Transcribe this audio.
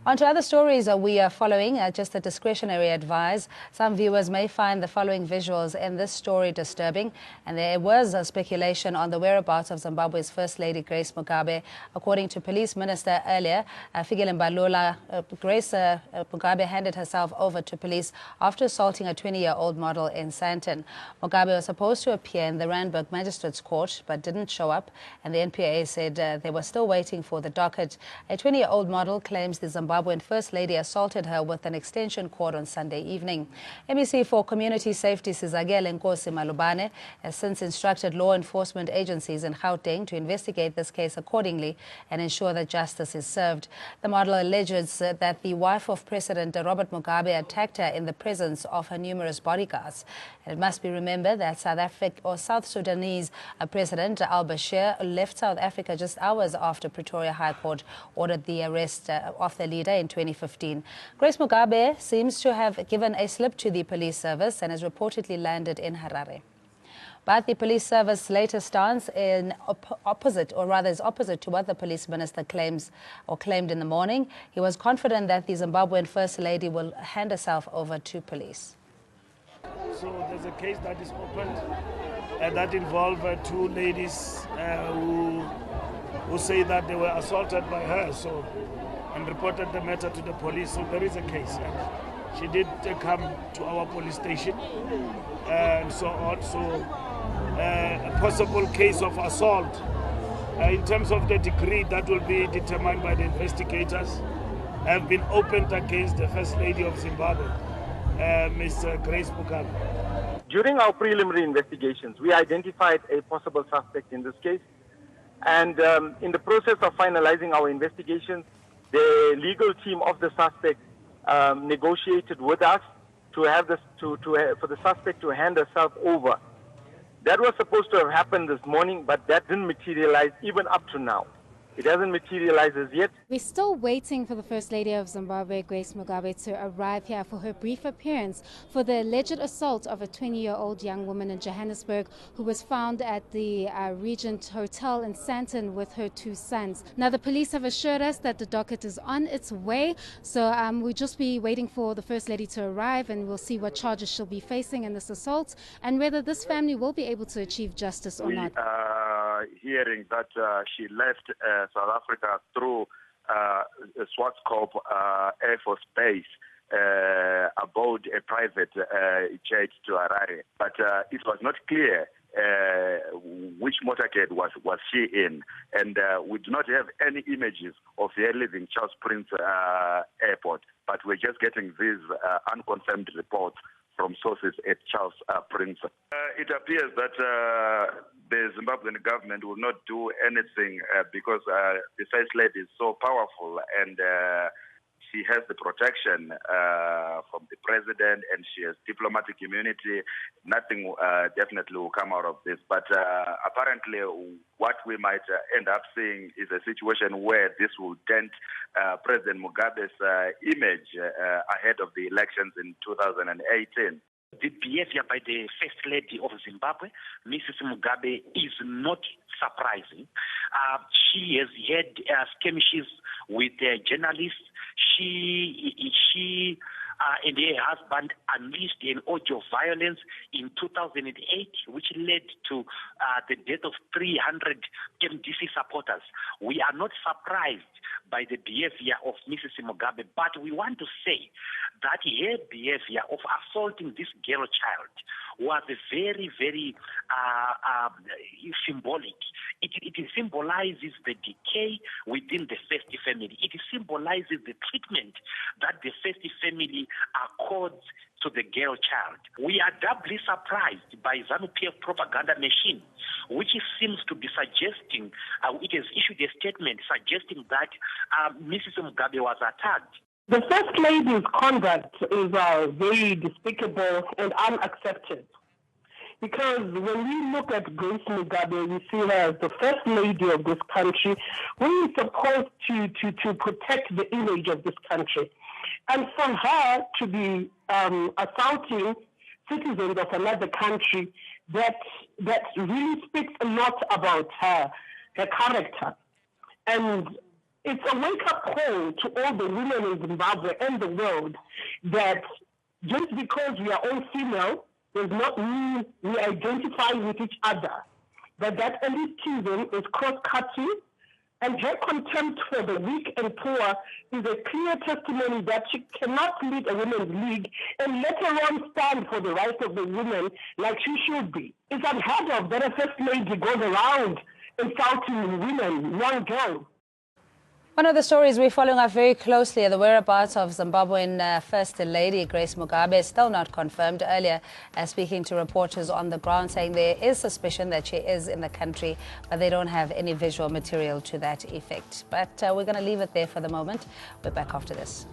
On to other stories we are following, just a discretionary advice. Some viewers may find the following visuals in this story disturbing, and there was a speculation on the whereabouts of Zimbabwe's First Lady Grace Mugabe. According to Police Minister earlier, Fikile Mbalula, Grace Mugabe handed herself over to police after assaulting a 20-year-old model in Sandton. Mugabe was supposed to appear in the Randburg Magistrates Court but didn't show up, and the NPA said they were still waiting for the docket. A 20-year-old model claims the Zimbabwean First Lady assaulted her with an extension cord on Sunday evening. MEC for Community Safety Sizakele Nkosi Malubane has since instructed law enforcement agencies in Gauteng to investigate this case accordingly and ensure that justice is served. The model alleges that the wife of President Robert Mugabe attacked her in the presence of her numerous bodyguards. And it must be remembered that South Sudanese President Al-Bashir left South Africa just hours after Pretoria High Court ordered the arrest of the leader in 2015. Grace Mugabe seems to have given a slip to the police service and has reportedly landed in Harare. But the police service latest stance is opposite to what the police minister claimed in the morning. He was confident that the Zimbabwean First Lady will hand herself over to police. So there's a case that is opened that involves two ladies who say that they were assaulted by her, and reported the matter to the police. So there is a case, and she did come to our police station and so on. So a possible case of assault. In terms of the degree, that will be determined by the investigators, have been opened against the First Lady of Zimbabwe, Ms. Grace Mugabe. During our preliminary investigations, we identified a possible suspect in this case. And in the process of finalizing our investigations, the legal team of the suspect negotiated with us to have this, for the suspect to hand herself over. That was supposed to have happened this morning, but that didn't materialize even up to now. It hasn't materialized as yet. We're still waiting for the First Lady of Zimbabwe, Grace Mugabe, to arrive here for her brief appearance for the alleged assault of a 20-year-old young woman in Johannesburg who was found at the Regent Hotel in Sandton with her two sons. Now, the police have assured us that the docket is on its way, so we'll just be waiting for the First Lady to arrive, and we'll see what charges she'll be facing in this assault and whether this family will be able to achieve justice or not. Hearing that she left South Africa through Swartkop Air Force Base aboard a private jet to Harare, but it was not clear which motorcade was she in, and we do not have any images of her leaving Charles Prince Airport, but we're just getting these unconfirmed reports from sources at Charles Prince. It appears that the Zimbabwean government will not do anything because the First Lady is so powerful, and she has the protection from the president, and she has diplomatic immunity. Nothing definitely will come out of this. But apparently what we might end up seeing is a situation where this will dent President Mugabe's image ahead of the elections in 2018. The behavior by the First Lady of Zimbabwe, Mrs. Mugabe, is not surprising. She has had skirmishes with journalists. She and her husband unleashed an orgy of violence in 2008, which led to the death of 300 MDC supporters. We are not surprised by the behavior of Mrs. Mugabe, but we want to say that her behavior of assaulting this girl child was very, very symbolic. It symbolizes the decay within the First family. It symbolizes the treatment that the First family accords to the girl child. We are doubly surprised by ZANU-PF propaganda machine, which seems to be suggesting, it has issued a statement suggesting that Mrs. Mugabe was attacked. The First Lady's conduct is very despicable and unaccepted. Because when we look at Grace Mugabe, we see her as the First Lady of this country, who is supposed to protect the image of this country. And for her to be assaulting citizens of another country, that really speaks a lot about her character. And It's a wake-up call to all the women in Zimbabwe and the world that just because we are all female does not mean we identify with each other. That elitism is cross-cutting, and her contempt for the weak and poor is a clear testimony that she cannot lead a women's league and let alone stand for the rights of the women like she should be. It's unheard of that a first lady goes around insulting women, young girls. One of the stories we're following up very closely are the whereabouts of Zimbabwean First Lady Grace Mugabe, still not confirmed. Earlier, speaking to reporters on the ground, saying there is suspicion that she is in the country, but they don't have any visual material to that effect. But we're going to leave it there for the moment. We're back after this.